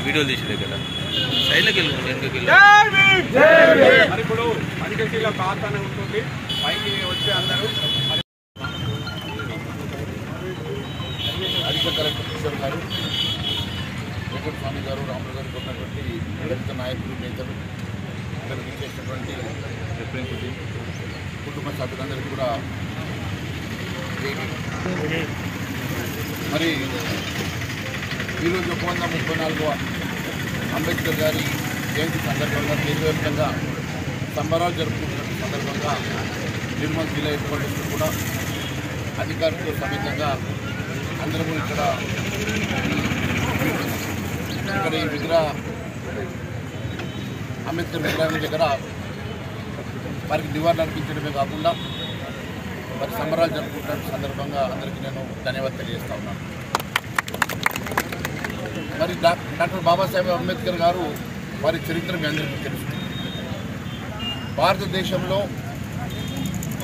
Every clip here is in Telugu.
वीडियो तीसरे सैड के ఇప్పుడు పంచశీల ప్రార్థన ఉంటుంది పైకి వచ్చి అందరూ అడిషనల్ కలెక్టర్ కిషోర్ గారు వెంకట స్వామి గారు రాములు గారు కొన్నటువంటి దళిత నాయకులు నేతలు ఇక్కడికి ఇచ్చేసినటువంటి రిప్రజెంటేటివ్ కుటుంబ సభ్యులందరికీ కూడా మరి ఈరోజు 134వ అంబేద్కర్ గారి జయంతి సందర్భంగా దేశవ్యాప్తంగా సంబరాలు జరుపుకుంటున్న సందర్భంగా నిర్మల్ జిల్లా హెడ్క్వార్టర్స్లో కూడా అధికారులతో సమేతంగా అందరూ ఇక్కడ ఈ విగ్రహ అంబేద్కర్ విగ్రహం దగ్గర వారికి నివాళులు అర్పించడమే కాకుండా వారి సంబరాలు జరుపుకుంటున్న సందర్భంగా అందరికీ నేను ధన్యవాదాలు తెలియజేస్తా ఉన్నాను. మరి డాక్టర్ బాబాసాహెబ్ అంబేద్కర్ గారు వారి చరిత్ర మీ అందరికీ తెలుసు. భారతదేశంలో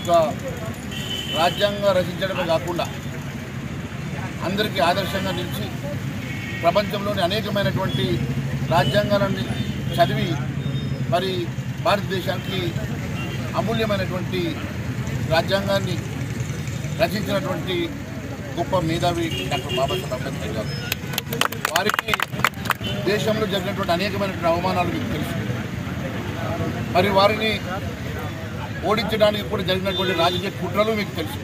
ఒక రాజ్యాంగం రచించడమే కాకుండా అందరికీ ఆదర్శంగా నిలిచి ప్రపంచంలోని అనేకమైనటువంటి రాజ్యాంగాలను చదివి మరి భారతదేశానికి అమూల్యమైనటువంటి రాజ్యాంగాన్ని రచించినటువంటి గొప్ప మేధావి డాక్టర్ బాబాసాహెబ్ అంబేద్కర్ గారు. వారికి దేశంలో జరిగినటువంటి అనేకమైనటువంటి అవమానాలు మీకు తెలుసు. మరి వారిని ఓడించడానికి కూడా జరిగినటువంటి రాజకీయ కుట్రలు మీకు తెలుసు.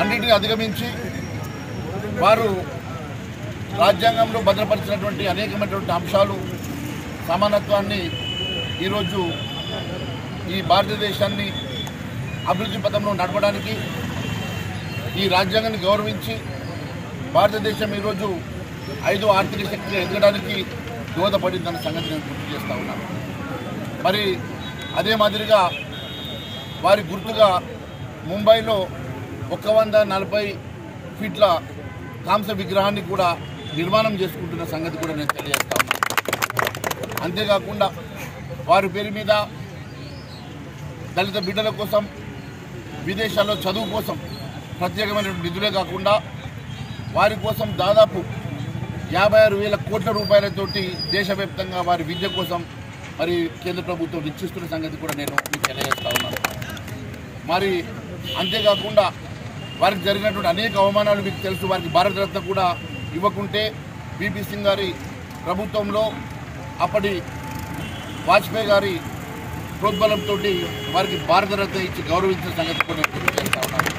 అన్నింటినీ అధిగమించి వారు రాజ్యాంగంలో భద్రపరిచినటువంటి అనేకమైనటువంటి అంశాలు సమానత్వాన్ని ఈరోజు ఈ భారతదేశాన్ని అభివృద్ధి పథంలో నడపడానికి ఈ రాజ్యాంగాన్ని గౌరవించి భారతదేశం ఈరోజు 5వ ఆర్థిక శక్తిగా ఎదగడానికి దోహదపడిందన్న సంగతి నేను గుర్తు చేస్తూ ఉన్నాను. మరి అదే మాదిరిగా వారి గుర్తుగా ముంబైలో 140 ఫీట్ల కాంస్య విగ్రహాన్ని కూడా నిర్మాణం చేసుకుంటున్న సంగతి కూడా నేను తెలియజేస్తా ఉన్నాను. అంతేకాకుండా వారి పేరు మీద దళిత బిడ్డల కోసం విదేశాల్లో చదువు కోసం ప్రత్యేకమైన నిధులే కాకుండా వారి కోసం దాదాపు 56,000 కోట్ల రూపాయలతోటి దేశవ్యాప్తంగా వారి విద్య కోసం మరి కేంద్ర ప్రభుత్వం వెచ్చిస్తున్న సంగతి కూడా నేను మీకు తెలియజేస్తా ఉన్నాను. మరి అంతేకాకుండా వారికి జరిగినటువంటి అనేక అవమానాలు మీకు తెలుసు. వారికి భారతరత్న కూడా ఇవ్వకుంటే బీపీ సింగ్ గారి ప్రభుత్వంలో అప్పటి వాజ్పేయి గారి ప్రోద్బలంతో వారికి భారతరత్న ఇచ్చి గౌరవించిన సంగతి కూడా నేను తెలియజేస్తా ఉన్నాను.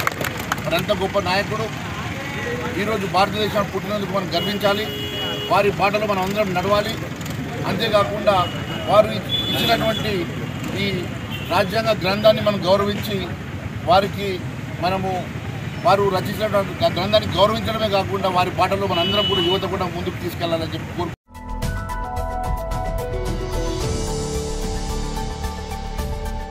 మరి అంత గొప్ప నాయకుడు ఈరోజు భారతదేశం పుట్టినందుకు మనం గర్వించాలి. వారి బాటలో మనం అందరం నడవాలి. అంతేకాకుండా వారు ఇచ్చినటువంటి ఈ రాజ్యాంగ గ్రంథాన్ని మనం గౌరవించి వారికి వారు రచించినటువంటి గ్రంథాన్ని గౌరవించడమే కాకుండా వారి బాటలో మనందరం కూడా యువత కూడా ముందుకు తీసుకెళ్లాలని చెప్పి